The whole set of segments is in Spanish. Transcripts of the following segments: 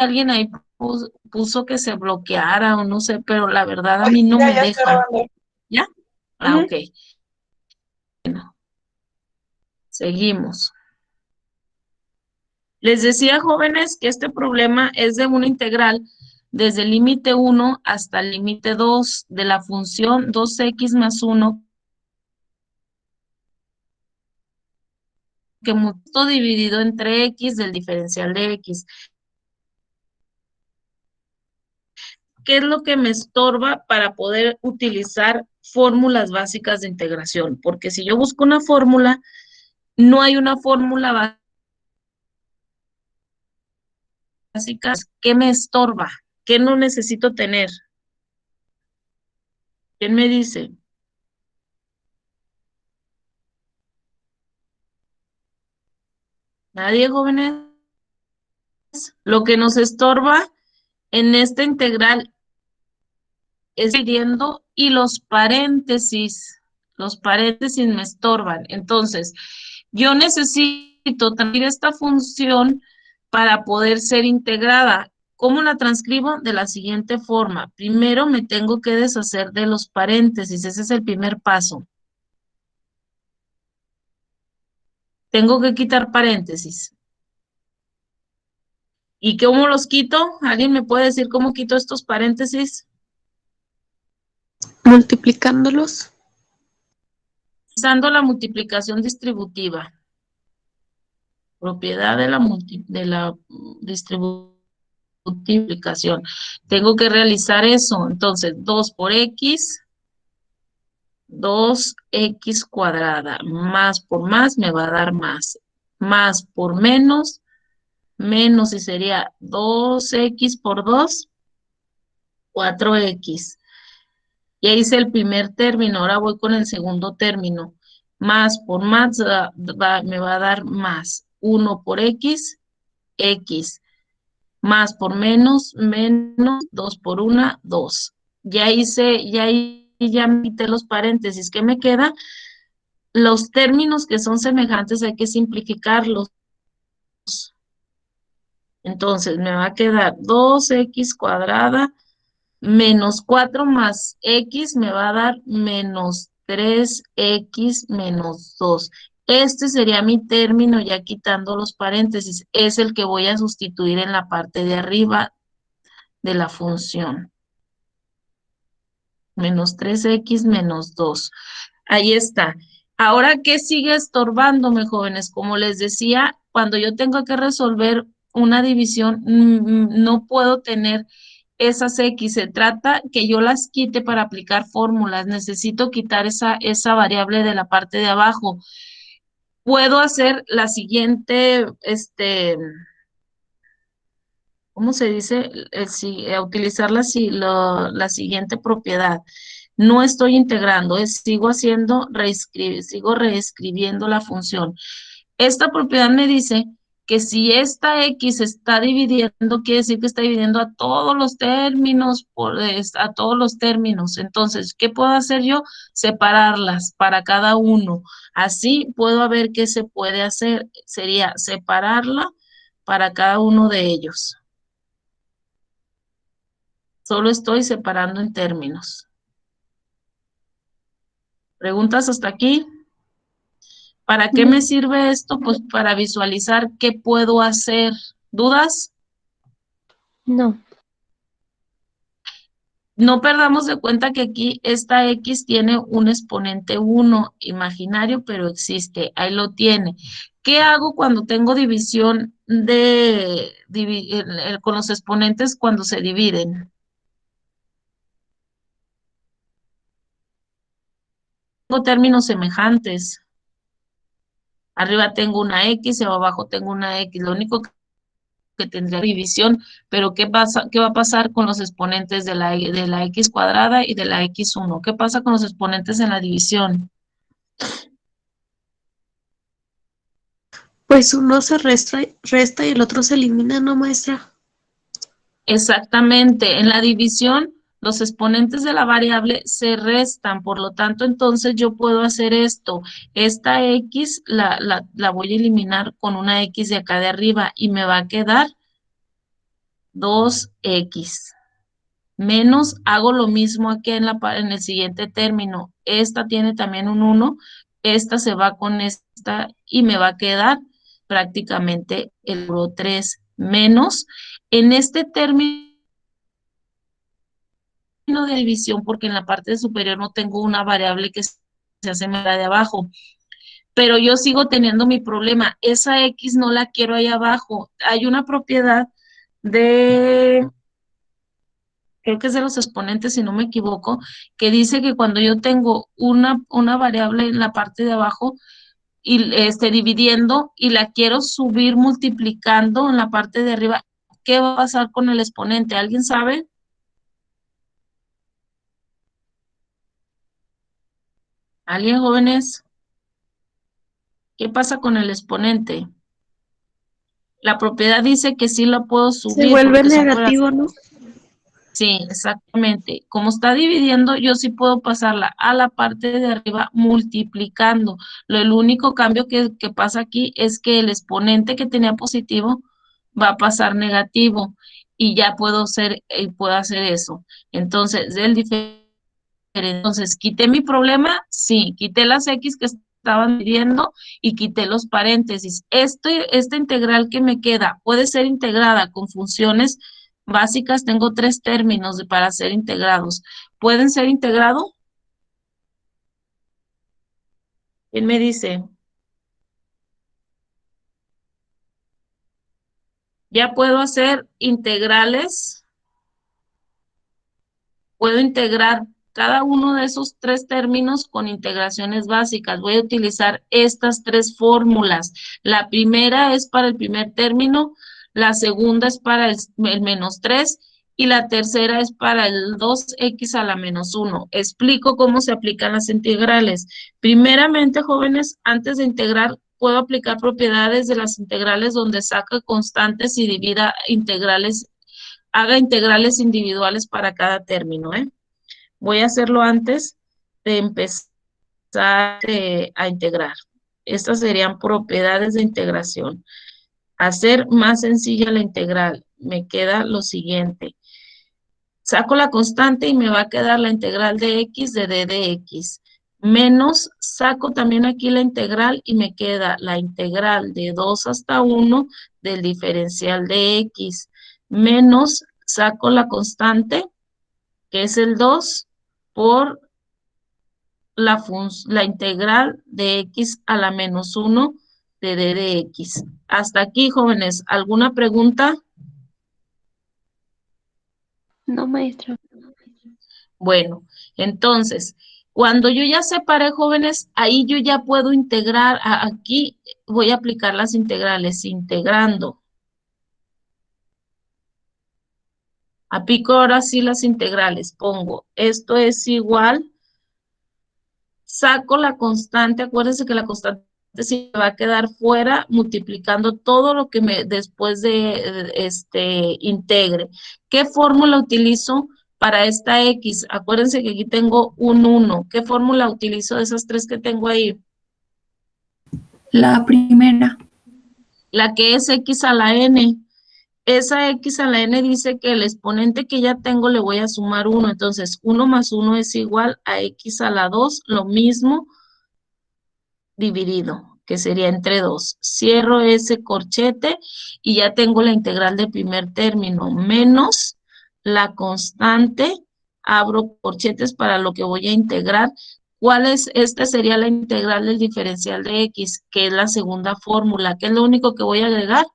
alguien ahí puso que se bloqueara o no sé, pero la verdad a Oye, mí no ya, me ya está deja. grabando. ¿Ya? Ah, Ujú. ok. Bueno, seguimos. Les decía, jóvenes, que este problema es de una integral desde el límite 1 hasta el límite 2 de la función 2x más 1, que todo dividido entre x del diferencial de x. ¿Qué es lo que me estorba para poder utilizar fórmulas básicas de integración? Porque si yo busco una fórmula, no hay una fórmula básica. ¿Qué me estorba? ¿Qué no necesito tener? ¿Quién me dice? ¿Nadie, jóvenes? Lo que nos estorba en esta integral es dividiendo y los paréntesis me estorban. Entonces, yo necesito transcribir esta función para poder ser integrada. ¿Cómo la transcribo? De la siguiente forma. Primero me tengo que deshacer de los paréntesis, ese es el primer paso. Tengo que quitar paréntesis. ¿Y cómo los quito? ¿Alguien me puede decir cómo quito estos paréntesis? Multiplicándolos. Usando la multiplicación distributiva. Propiedad de la distribución. Tengo que realizar eso. Entonces, 2 por x, 2x cuadrada, más por más me va a dar más por menos y sería 2x por 2, 4x. Ya hice el primer término, ahora voy con el segundo término. Más por más me va a dar más. 1 por x. Más por menos, 2 por 1, 2. Ya me quité los paréntesis. ¿Qué me queda? Los términos que son semejantes hay que simplificarlos. Entonces me va a quedar 2x cuadrada menos 4 más x me va a dar menos 3x menos 2. Este sería mi término ya quitando los paréntesis. Es el que voy a sustituir en la parte de arriba de la función. Menos 3x menos 2. Ahí está. Ahora, ¿qué sigue estorbándome, jóvenes? Como les decía, cuando yo tengo que resolver una división, no puedo tener esas X. Se trata que yo las quite para aplicar fórmulas. Necesito quitar esa variable de la parte de abajo. Puedo hacer la siguiente, ¿cómo se dice? Utilizar la siguiente propiedad. No estoy integrando, sigo reescribiendo la función. Esta propiedad me dice que si esta X está dividiendo, quiere decir que está dividiendo a todos los términos, a todos los términos. Entonces, ¿qué puedo hacer yo? Separarlas para cada uno. Así puedo ver qué se puede hacer. Sería separarla para cada uno de ellos. Solo estoy separando en términos. ¿Preguntas hasta aquí? ¿Para qué me No. sirve esto? Pues para visualizar qué puedo hacer. ¿Dudas? No. No perdamos de cuenta que aquí esta X tiene un exponente 1 imaginario, pero existe. Ahí lo tiene. ¿Qué hago cuando tengo división con los exponentes cuando se dividen? Tengo términos semejantes. Arriba tengo una X y abajo tengo una X. Lo único que tendría división, pero ¿qué va a pasar con los exponentes de la X cuadrada y de la X1? ¿Qué pasa con los exponentes en la división? Pues uno se resta y el otro se elimina, ¿no, maestra? Exactamente, en la división los exponentes de la variable se restan, por lo tanto, entonces yo puedo hacer esto. Esta X la voy a eliminar con una X de acá de arriba y me va a quedar 2x. Menos, hago lo mismo aquí en el siguiente término. Esta tiene también un 1, esta se va con esta y me va a quedar prácticamente el puro 3 menos. En este término de división, porque en la parte superior no tengo una variable que se asemeja de abajo, pero yo sigo teniendo mi problema. Esa X no la quiero ahí abajo. Hay una propiedad de, creo que es de los exponentes, si no me equivoco, que dice que cuando yo tengo una variable en la parte de abajo y dividiendo y la quiero subir multiplicando en la parte de arriba, ¿qué va a pasar con el exponente? ¿Alguien sabe? ¿Alguien, jóvenes? ¿Qué pasa con el exponente? La propiedad dice que sí la puedo Se subir vuelve porque son puras. negativo, ¿no? Sí, exactamente. Como está dividiendo, yo sí puedo pasarla a la parte de arriba multiplicando. El único cambio que pasa aquí es que el exponente que tenía positivo va a pasar negativo y ya puedo hacer eso. Entonces, entonces, ¿quité mi problema? Sí, quité las X que estaban midiendo y quité los paréntesis. Esta integral que me queda puede ser integrada con funciones básicas. Tengo tres términos para ser integrados. ¿Pueden ser integrados? ¿Quién me dice? Ya puedo hacer integrales. Puedo integrar cada uno de esos tres términos con integraciones básicas. Voy a utilizar estas tres fórmulas. La primera es para el primer término, la segunda es para el menos 3 y la tercera es para el 2x a la menos 1. Explico cómo se aplican las integrales. Primeramente, jóvenes, antes de integrar, puedo aplicar propiedades de las integrales donde saca constantes y divida integrales, haga integrales individuales para cada término, ¿eh? Voy a hacerlo antes de empezar a integrar. Estas serían propiedades de integración. Hacer más sencilla la integral. Me queda lo siguiente. Saco la constante y me va a quedar la integral de x de d de x. Menos, saco también aquí la integral y me queda la integral de 2 hasta 1 del diferencial de x. Menos, saco la constante, que es el 2, por la integral de x a la menos 1 de d de x. Hasta aquí, jóvenes, ¿alguna pregunta? No, maestra. Bueno, entonces, cuando yo ya separé, jóvenes, ahí yo ya puedo integrar, aquí voy a aplicar las integrales, integrando. Aplico ahora sí las integrales, pongo, esto es igual, saco la constante, acuérdense que la constante se va a quedar fuera multiplicando todo lo que después de integre. ¿Qué fórmula utilizo para esta X? Acuérdense que aquí tengo un 1. ¿Qué fórmula utilizo de esas tres que tengo ahí? La primera. La que es X a la N. Esa X a la N dice que el exponente que ya tengo le voy a sumar 1. Entonces, 1 más 1 es igual a X a la 2, lo mismo dividido, que sería entre 2. Cierro ese corchete y ya tengo la integral del primer término, menos la constante, abro corchetes para lo que voy a integrar. ¿Cuál es? Esta sería la integral del diferencial de x, que es la segunda fórmula, que es lo único que voy a agregar,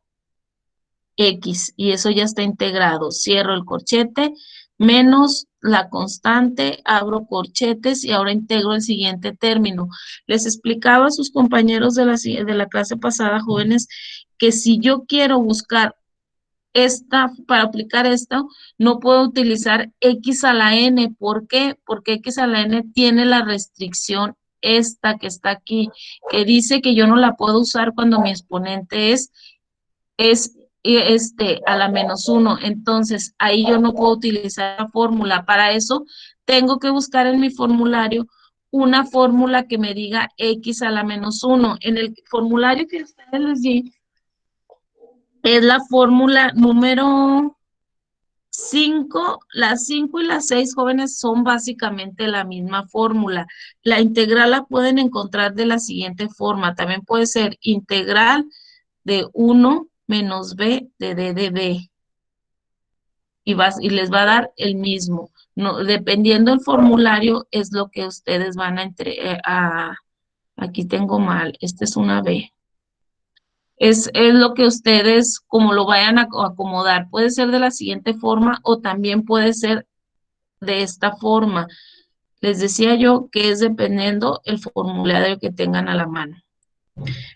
x, y eso ya está integrado. Cierro el corchete, menos la constante, abro corchetes y ahora integro el siguiente término. Les explicaba a sus compañeros de la clase pasada, jóvenes, que si yo quiero buscar para aplicar esto, no puedo utilizar x a la n. ¿Por qué? Porque x a la n tiene la restricción esta que está aquí, que dice que yo no la puedo usar cuando mi exponente es a la menos 1. Entonces, ahí yo no puedo utilizar la fórmula. Para eso, tengo que buscar en mi formulario una fórmula que me diga x a la menos 1. En el formulario que ustedes les di, es la fórmula número las 5 y las 6 jóvenes son básicamente la misma fórmula. La integral la pueden encontrar de la siguiente forma. También puede ser integral de 1 menos b de d de b. Y les va a dar el mismo. No, dependiendo del formulario, es lo que ustedes van aquí tengo mal, esta es una B. Es lo que ustedes, como lo vayan a acomodar, puede ser de la siguiente forma o también puede ser de esta forma. Les decía yo que es dependiendo el formulario que tengan a la mano.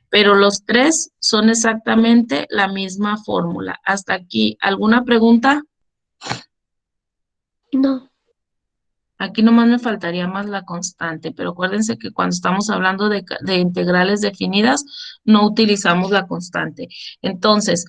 Pero los tres son exactamente la misma fórmula. Hasta aquí, ¿alguna pregunta? No, Aquí nomás me faltaría más la constante, pero acuérdense que cuando estamos hablando de integrales definidas, no utilizamos la constante. Entonces,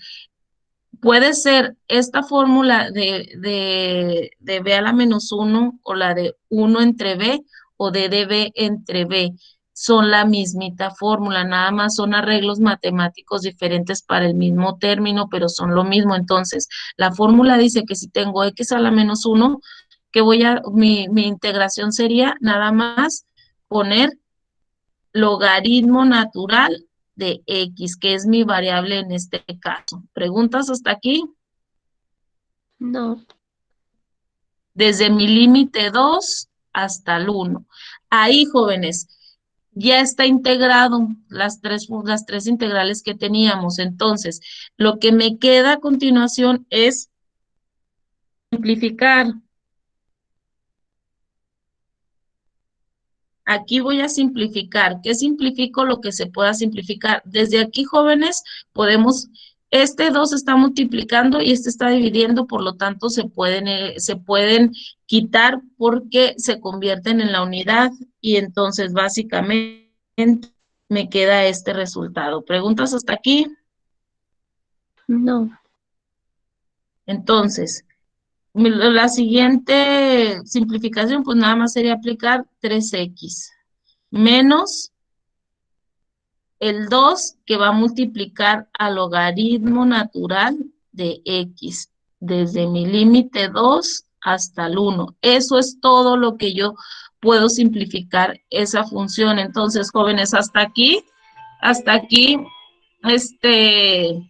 puede ser esta fórmula de b a la menos 1 o la de 1 entre b o de db entre b. Son la mismita fórmula, nada más son arreglos matemáticos diferentes para el mismo término, pero son lo mismo. Entonces, la fórmula dice que si tengo x a la menos 1, mi integración sería nada más poner logaritmo natural de x, que es mi variable en este caso. ¿Preguntas hasta aquí? no, Desde mi límite 2 hasta el 1. Ahí, jóvenes, ya está integrado las tres integrales que teníamos. Entonces, lo que me queda a continuación es simplificar. Aquí voy a simplificar. ¿Qué simplifico? Lo que se pueda simplificar. Desde aquí, jóvenes, este 2 está multiplicando y este está dividiendo, por lo tanto, se pueden quitar porque se convierten en la unidad y entonces, básicamente, me queda este resultado. ¿Preguntas hasta aquí? no. Entonces, la siguiente simplificación, pues nada más sería aplicar 3x menos el 2 que va a multiplicar al logaritmo natural de x, desde mi límite 2 hasta el 1. Eso es todo lo que yo puedo simplificar esa función. Entonces, jóvenes, hasta aquí, este,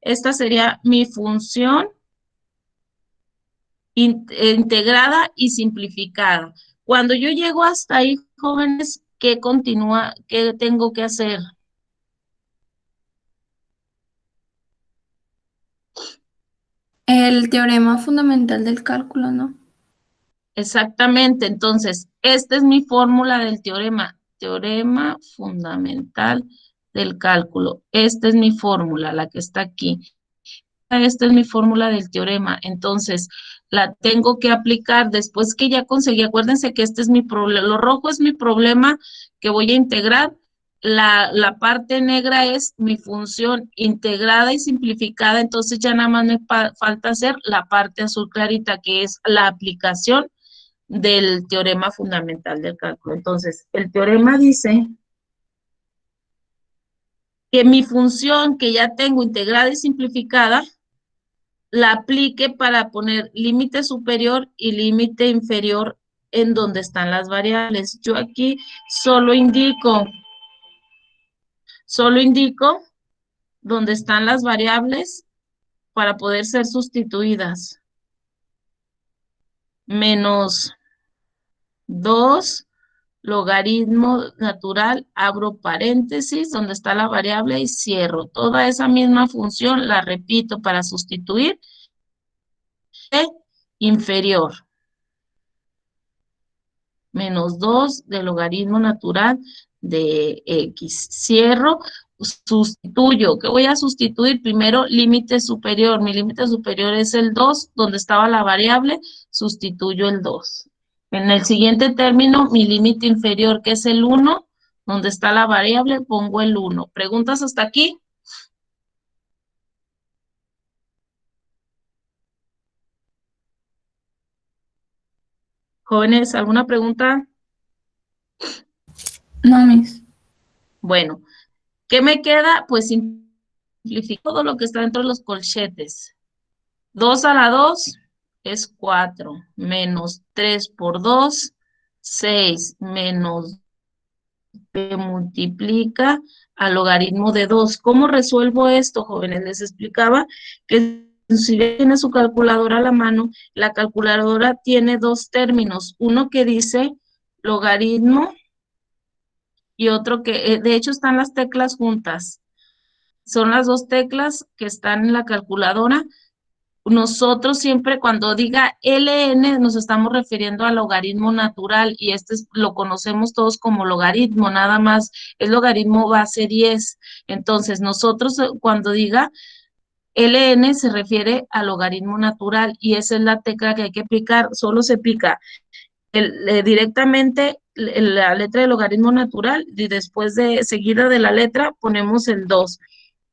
esta sería mi función integrada y simplificada. Cuando yo llego hasta ahí, jóvenes, ¿qué tengo que hacer? El teorema fundamental del cálculo, ¿no? Exactamente, entonces, esta es mi fórmula del teorema fundamental del cálculo. Esta es mi fórmula, la que está aquí. Esta es mi fórmula del teorema, entonces la tengo que aplicar después que ya conseguí. Acuérdense que este es mi problema, lo rojo es mi problema que voy a integrar, la parte negra es mi función integrada y simplificada, entonces ya nada más me falta hacer la parte azul clarita, que es la aplicación del teorema fundamental del cálculo. Entonces, el teorema dice que mi función que ya tengo integrada y simplificada, la aplique para poner límite superior y límite inferior en donde están las variables. Yo aquí solo indico donde están las variables para poder ser sustituidas. Menos 2 logaritmo natural, abro paréntesis, donde está la variable y cierro. Toda esa misma función la repito para sustituir e inferior. Menos 2 del logaritmo natural de x. Cierro, sustituyo. ¿Qué voy a sustituir? Primero, límite superior. Mi límite superior es el 2, donde estaba la variable, sustituyo el 2. En el siguiente término, mi límite inferior, que es el 1, donde está la variable, pongo el 1. ¿Preguntas hasta aquí? Jóvenes, ¿alguna pregunta? No, mis. Bueno, ¿qué me queda? Pues simplifico todo lo que está dentro de los colchetes. 2 a la 2 es 4, menos 3 por 2, 6, menos que multiplica al logaritmo de 2. ¿Cómo resuelvo esto, jóvenes? Les explicaba que si tiene su calculadora a la mano, la calculadora tiene dos términos, uno que dice logaritmo y otro que, de hecho, están las teclas juntas. Son las dos teclas que están en la calculadora. Nosotros siempre cuando diga LN nos estamos refiriendo al logaritmo natural y lo conocemos todos como logaritmo, nada más es logaritmo base 10. Entonces nosotros cuando diga LN se refiere al logaritmo natural y esa es la tecla que hay que aplicar, solo se pica directamente la letra del logaritmo natural y después de seguida de la letra ponemos el 2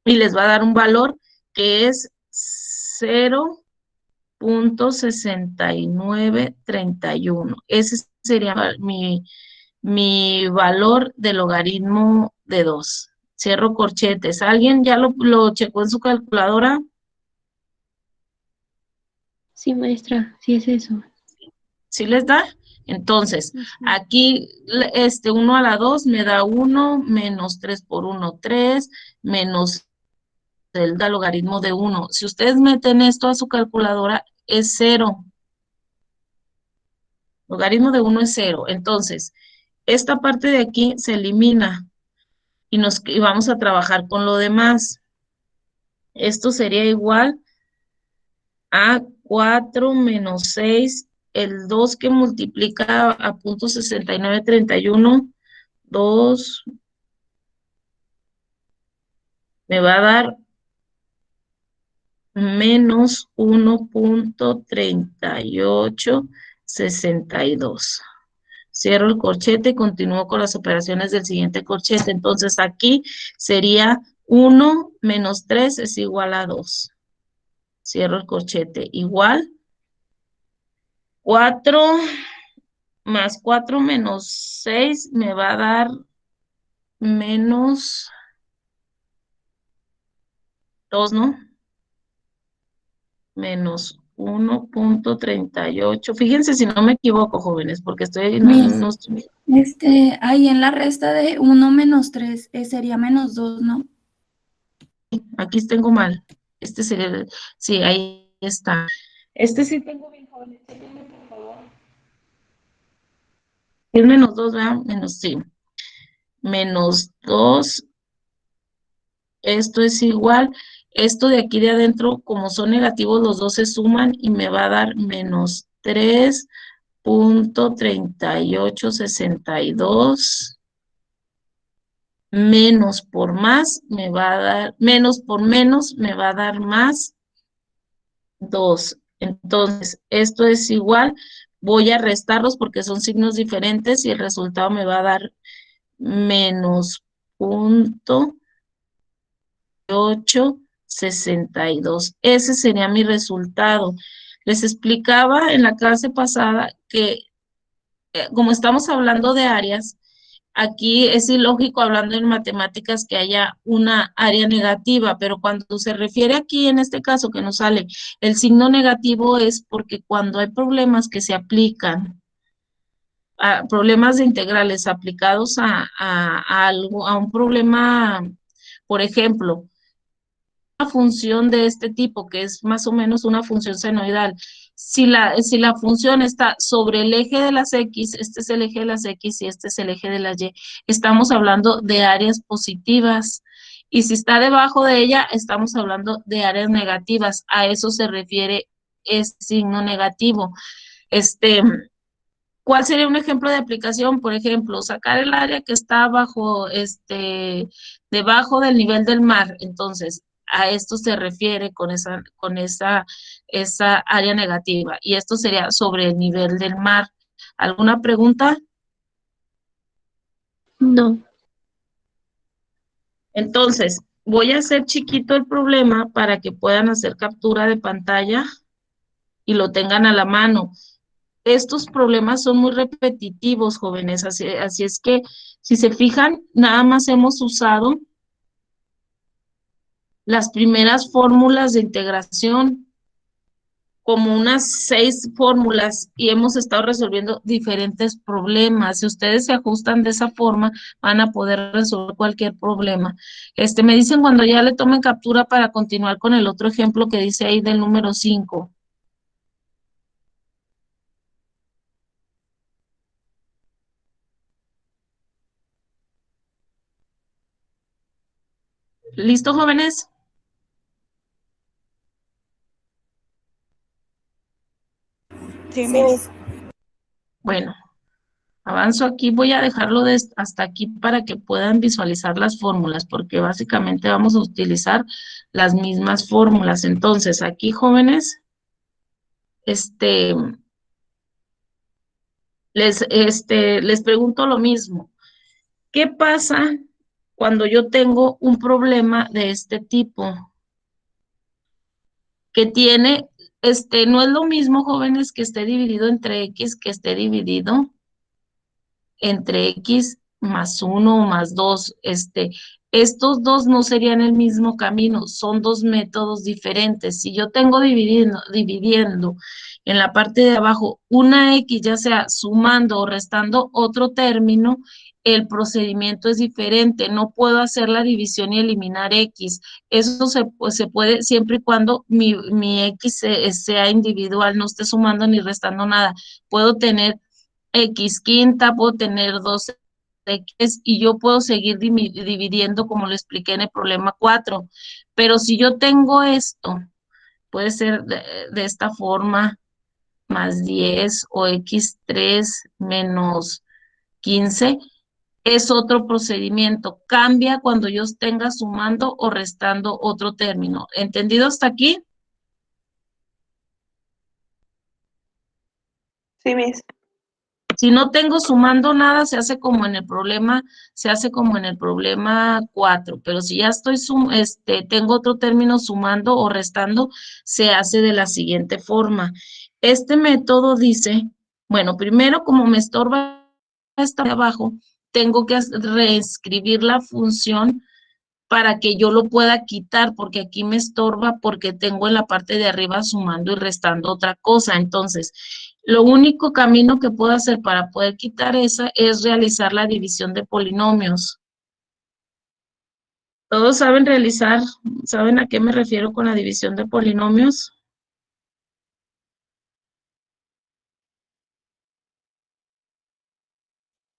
y les va a dar un valor que es 0.6931. Ese sería mi valor de logaritmo de 2. Cierro corchetes. ¿Alguien ya lo checó en su calculadora? Sí, maestra, sí es eso. ¿Sí les da? Entonces, Ujú. aquí 1 a la 2 me da 1, menos 3 por 1, 3, menos el logaritmo de 1. Si ustedes meten esto a su calculadora, es 0. Logaritmo de 1 es 0. Entonces, esta parte de aquí se elimina y vamos a trabajar con lo demás. Esto sería igual a 4 menos 6, el 2 que multiplica a 0.6931, 2 me va a dar menos 1.3862. Cierro el corchete y continúo con las operaciones del siguiente corchete. Entonces aquí sería 1 menos 3 es igual a 2. Cierro el corchete. Igual 4 más 4 menos 6 me va a dar menos 2, ¿no? Menos 1.38. Fíjense si no me equivoco, jóvenes, porque Miss, ahí en la resta de 1 menos 3 sería menos 2, ¿no? aquí tengo mal. Sí, ahí está. Sí tengo bien, jóvenes. Chéquenme, por favor. Es menos 2, ¿verdad? Menos, sí. Menos 2. Esto es igual. Esto de aquí de adentro, como son negativos, los dos se suman y me va a dar menos 3.3862. Menos por más me va a dar, menos por menos me va a dar más 2. Entonces, esto es igual, voy a restarlos porque son signos diferentes y el resultado me va a dar menos 0.862. Ese sería mi resultado. Les explicaba en la clase pasada que como estamos hablando de áreas, aquí es ilógico hablando en matemáticas que haya una área negativa, pero cuando se refiere aquí, en este caso que nos sale el signo negativo, es porque cuando hay problemas que se aplican, problemas de integrales aplicados a algo, a un problema, por ejemplo, una función de este tipo, que es más o menos una función senoidal, si la función está sobre el eje de las X, este es el eje de las X y este es el eje de las Y, estamos hablando de áreas positivas. Y si está debajo de ella, estamos hablando de áreas negativas. A eso se refiere este signo negativo. Este, ¿Cuál sería un ejemplo de aplicación? Por ejemplo, sacar el área que está debajo del nivel del mar. Entonces, a esto se refiere esa área negativa. Y esto sería sobre el nivel del mar. ¿Alguna pregunta? No. Entonces, voy a hacer chiquito el problema para que puedan hacer captura de pantalla y lo tengan a la mano. Estos problemas son muy repetitivos, jóvenes, así es que si se fijan, nada más hemos usado las primeras fórmulas de integración, como unas 6 fórmulas, y hemos estado resolviendo diferentes problemas. Si ustedes se ajustan de esa forma, van a poder resolver cualquier problema. Me dicen cuando ya le tomen captura para continuar con el otro ejemplo que dice ahí del número 5. ¿Listo, jóvenes? Sí, Miss. Bueno, avanzo aquí, voy a dejarlo hasta aquí para que puedan visualizar las fórmulas, porque básicamente vamos a utilizar las mismas fórmulas. Entonces, aquí, jóvenes, les pregunto lo mismo. ¿Qué pasa cuando yo tengo un problema de este tipo? Que tiene, no es lo mismo, jóvenes, que esté dividido entre X, que esté dividido entre X más 1 o más 2. Estos dos no serían el mismo camino, son dos métodos diferentes. Si yo tengo dividiendo en la parte de abajo una X, ya sea sumando o restando otro término, el procedimiento es diferente. No puedo hacer la división y eliminar X. Eso se puede siempre y cuando mi X sea individual, no esté sumando ni restando nada. Puedo tener X quinta, puedo tener 2X y yo puedo seguir dividiendo como lo expliqué en el problema 4. Pero si yo tengo esto, puede ser de esta forma, más 10 o X3 menos 15, es otro procedimiento. Cambia cuando yo tenga sumando o restando otro término. ¿Entendido hasta aquí? Sí, Miss. Si no tengo sumando nada, se hace como en el problema 4, pero si ya tengo otro término sumando o restando, se hace de la siguiente forma. Este método dice, bueno, primero como me estorba esta de abajo, tengo que reescribir la función para que yo lo pueda quitar, porque aquí me estorba porque tengo en la parte de arriba sumando y restando otra cosa. Entonces, lo único camino que puedo hacer para poder quitar esa es realizar la división de polinomios. ¿Todos saben a qué me refiero con la división de polinomios?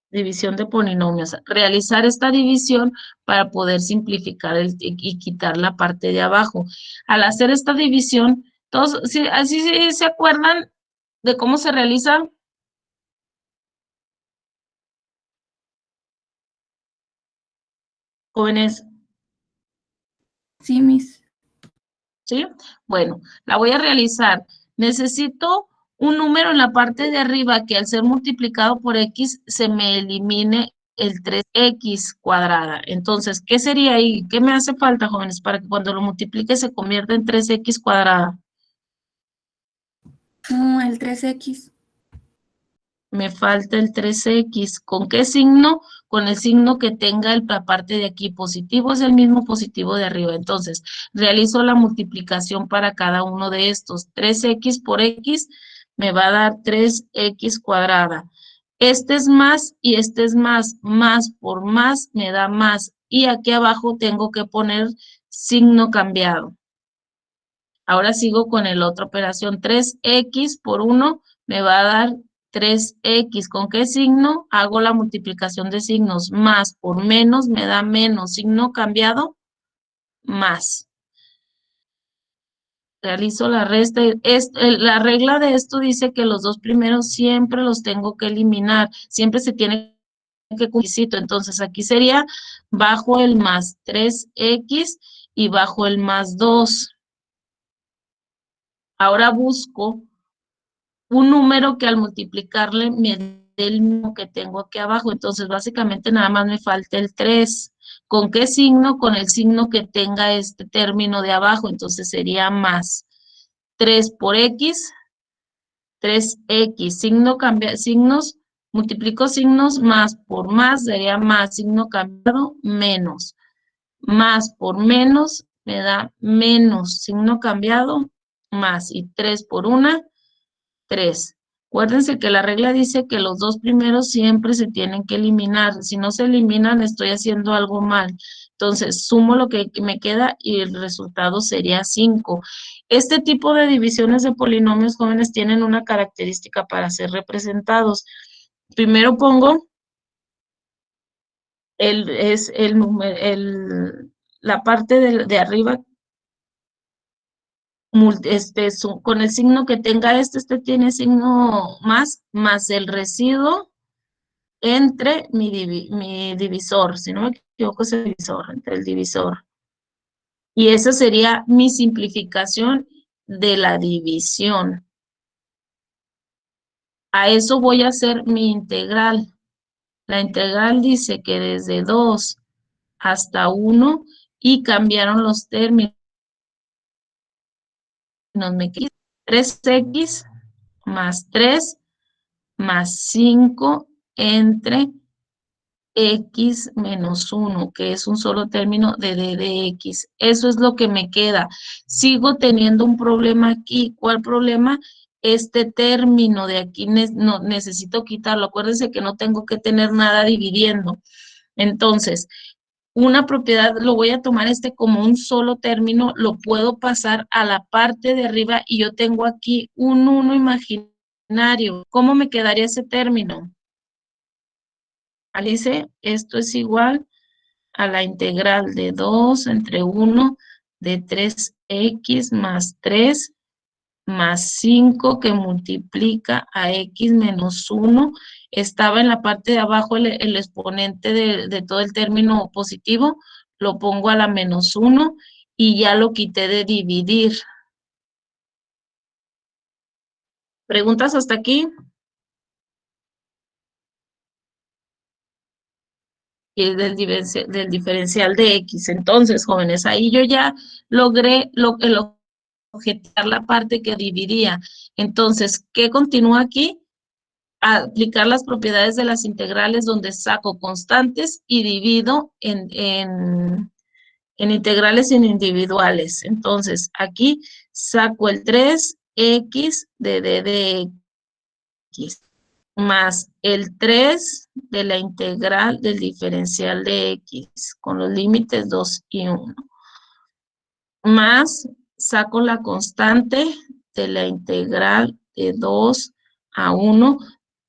División de polinomios. Realizar esta división para poder simplificar y quitar la parte de abajo. Al hacer esta división, todos, así se acuerdan de cómo se realiza, jóvenes, Sí, Miss. ¿sí? Bueno, la voy a realizar. Necesito un número en la parte de arriba que al ser multiplicado por X se me elimine el 3X cuadrada. Entonces, ¿qué sería ahí? ¿Qué me hace falta, jóvenes, para que cuando lo multiplique se convierta en 3X cuadrada? No, el 3X. Me falta el 3X. ¿Con qué signo? Con el signo que tenga la parte de aquí. Positivo es el mismo positivo de arriba. Entonces, realizo la multiplicación para cada uno de estos. 3X por X me va a dar 3X cuadrada. Este es más y este es más. Más por más me da más. Y aquí abajo tengo que poner signo cambiado. Ahora sigo con la otra operación. 3X por 1 me va a dar 3X. ¿Con qué signo? Hago la multiplicación de signos. Más por menos me da menos. Signo cambiado, más. Realizo la resta. La regla de esto dice que los dos primeros siempre los tengo que eliminar. Siempre se tiene que cumplir. Entonces aquí sería bajo el más 3X y bajo el más 2. Ahora busco un número que al multiplicarle me dé el mismo que tengo aquí abajo. Entonces, básicamente nada más me falta el 3. ¿Con qué signo? Con el signo que tenga este término de abajo. Entonces, sería más 3 por X, 3X. Signos, multiplico signos, más por más, sería más, signo cambiado, menos. Más por menos me da menos, signo cambiado, más, y 3 por 1, 3. Acuérdense que la regla dice que los dos primeros siempre se tienen que eliminar. Si no se eliminan, estoy haciendo algo mal. Entonces, sumo lo que me queda y el resultado sería 5. Este tipo de divisiones de polinomios jóvenes tienen una característica para ser representados. Primero pongo la parte de arriba con el signo que tenga este tiene signo más el residuo entre mi divisor, si no me equivoco es el divisor, entre el divisor. Y esa sería mi simplificación de la división. A eso voy a hacer mi integral. La integral dice que desde 2 hasta 1 y cambiaron los términos. Me queda 3x más 3 más 5 entre x menos 1, que es un solo término de d de x. Eso es lo que me queda. Sigo teniendo un problema aquí. ¿Cuál problema? Este término de aquí no, necesito quitarlo. Acuérdense que no tengo que tener nada dividiendo. Entonces, una propiedad, lo voy a tomar como un solo término, lo puedo pasar a la parte de arriba y yo tengo aquí un 1 imaginario. ¿Cómo me quedaría ese término? Alice, esto es igual a la integral de 2 entre 1 de 3x más 3 más 5 que multiplica a x menos 1. Estaba en la parte de abajo el exponente de todo el término positivo, lo pongo a la menos 1 y ya lo quité de dividir. ¿Preguntas hasta aquí? Y del diferencial de x. Entonces, jóvenes, ahí yo ya logré objetar la parte que dividía. Entonces, ¿qué continúa aquí? Aplicar las propiedades de las integrales donde saco constantes y divido en integrales individuales. Entonces, aquí saco el 3x de d de x más el 3 de la integral del diferencial de x con los límites 2 y 1. Más saco la constante de la integral de 2 a 1,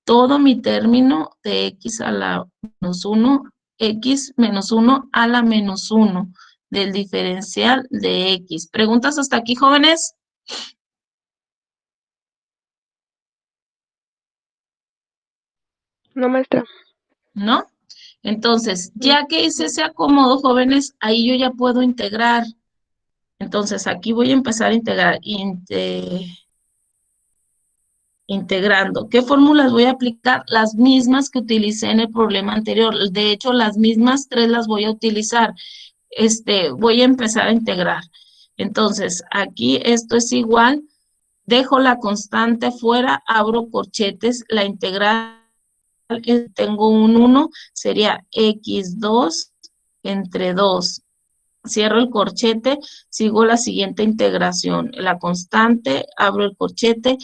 todo mi término de x a la menos 1, x menos 1 a la menos 1 del diferencial de x. ¿Preguntas hasta aquí, jóvenes? No, maestra. ¿No? Entonces, ya que hice ese acomodo, jóvenes, ahí yo ya puedo integrar. Entonces, aquí voy a empezar a integrar. Integrando. ¿Qué fórmulas voy a aplicar? Las mismas que utilicé en el problema anterior. De hecho, las mismas 3 las voy a utilizar. Voy a empezar a integrar. Entonces, aquí esto es igual. Dejo la constante fuera, abro corchetes, la integral, tengo un 1, sería x2 entre 2. Cierro el corchete, sigo la siguiente integración. La constante, abro el corchete.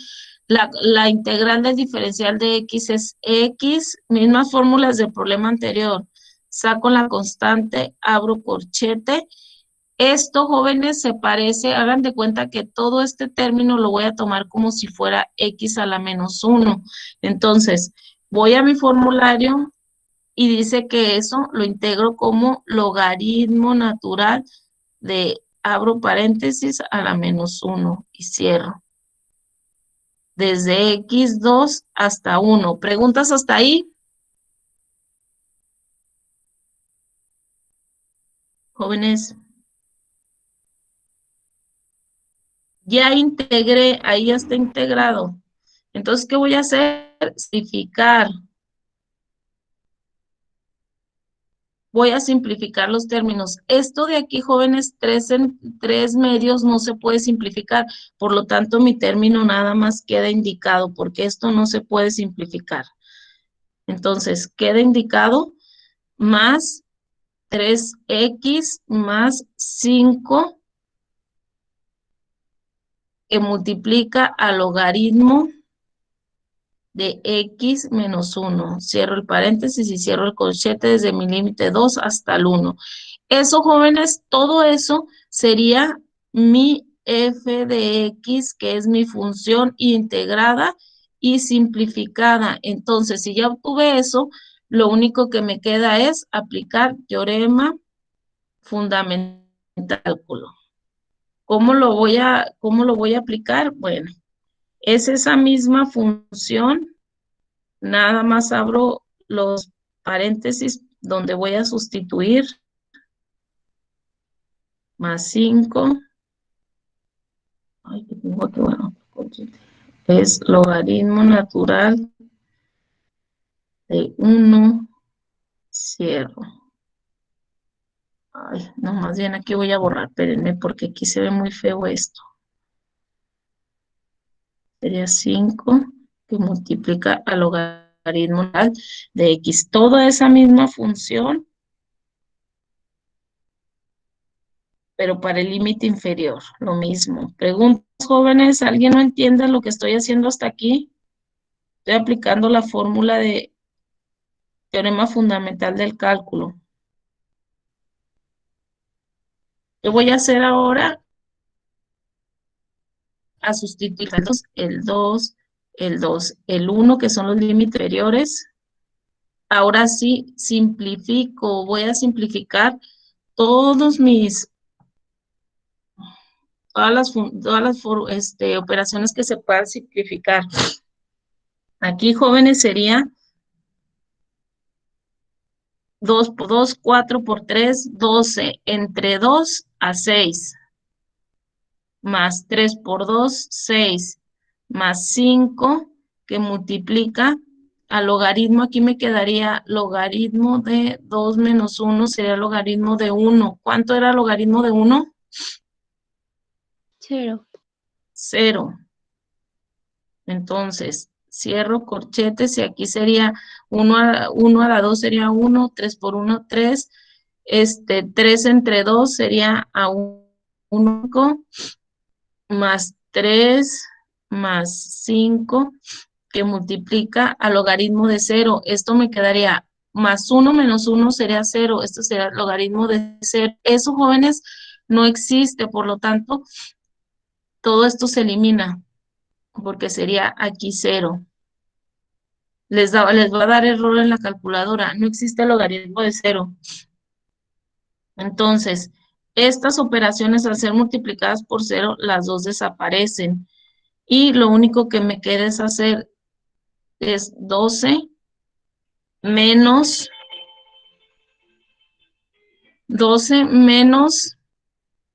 La integral del diferencial de x es x, mismas fórmulas del problema anterior. Saco la constante, abro corchete. Esto, jóvenes, se parece, hagan de cuenta que todo este término lo voy a tomar como si fuera x a la menos 1. Entonces, voy a mi formulario y dice que eso lo integro como logaritmo natural de, abro paréntesis, a la menos 1 y cierro. Desde x2 hasta 1. ¿Preguntas hasta ahí? Jóvenes. Ya integré, ahí ya está integrado. Entonces, ¿qué voy a hacer? Simplificar. Voy a simplificar los términos. Esto de aquí, jóvenes, 3 medios no se puede simplificar. Por lo tanto, mi término nada más queda indicado porque esto no se puede simplificar. Entonces, queda indicado más 3x más 5 que multiplica al logaritmo de x menos 1. Cierro el paréntesis y cierro el corchete desde mi límite 2 hasta el 1. Eso, jóvenes, todo eso sería mi f de x, que es mi función integrada y simplificada. Entonces, si ya obtuve eso, lo único que me queda es aplicar teorema fundamental de cálculo. ¿Cómo lo voy a aplicar? Bueno, es esa misma función. Nada más abro los paréntesis donde voy a sustituir más 5. Ay, que tengo que, bueno, es logaritmo natural de 1, cierro. Ay, no, más bien aquí voy a borrar, espérenme, porque aquí se ve muy feo esto. Sería 5 que multiplica al logaritmo natural de x. Toda esa misma función, pero para el límite inferior, lo mismo. Preguntas, jóvenes, ¿alguien no entiende lo que estoy haciendo hasta aquí? Estoy aplicando la fórmula de teorema fundamental del cálculo. ¿Qué voy a hacer ahora? A sustituir el 2, el 1, que son los límites inferiores. Ahora sí, simplifico, voy a simplificar todos mis, operaciones que se puedan simplificar. Aquí, jóvenes, sería 2 por 2, 4 por 3, 12, entre 2 a 6, más 3 por 2, 6, más 5, que multiplica al logaritmo. Aquí me quedaría logaritmo de 2 menos 1, sería logaritmo de 1. ¿Cuánto era logaritmo de 1? 0. 0. Entonces, cierro corchetes y aquí sería 1 a la 2 sería 1, 3 por 1, 3. 3 entre 2 sería a 1, más 3, más 5, que multiplica al logaritmo de 0. Esto me quedaría más 1 menos 1 sería 0. Esto sería el logaritmo de 0. Eso, jóvenes, no existe. Por lo tanto, todo esto se elimina, porque sería aquí 0. Les va a dar error en la calculadora. No existe el logaritmo de 0. Entonces, estas operaciones, al ser multiplicadas por 0, las dos desaparecen. Y lo único que me queda es hacer 12 menos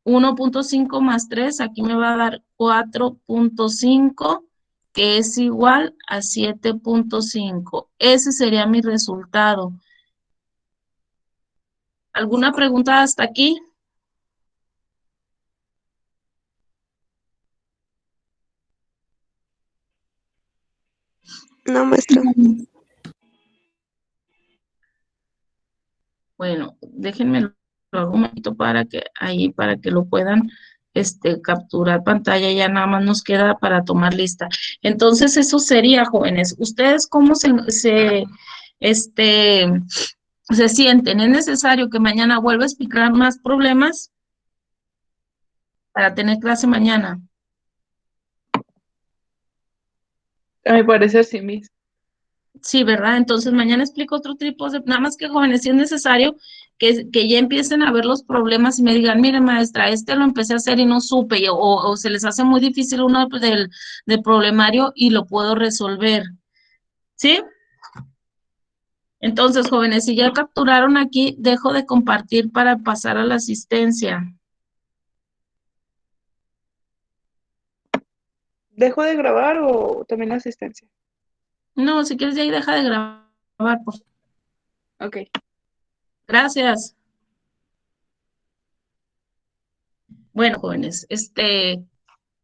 1.5 más 3. Aquí me va a dar 4.5, que es igual a 7.5. Ese sería mi resultado. ¿Alguna pregunta hasta aquí? No, maestra. Bueno, déjenme lo hago un momento para que lo puedan capturar pantalla. Ya nada más nos queda para tomar lista. Entonces, eso sería, jóvenes. ¿Ustedes cómo se sienten? ¿Es necesario que mañana vuelva a explicar más problemas para tener clase mañana? A mi parecer sí, Miss. Sí, ¿verdad? Entonces mañana explico otro tipo de, nada más que, jóvenes, si es necesario que ya empiecen a ver los problemas y me digan, mire, maestra, lo empecé a hacer y no supe, o se les hace muy difícil uno del problemario y lo puedo resolver. ¿Sí? Entonces, jóvenes, si ya capturaron aquí, dejo de compartir para pasar a la asistencia. ¿Dejo de grabar o también la asistencia? No, si quieres ya ahí deja de grabar, por favor. Ok. Gracias. Bueno, jóvenes,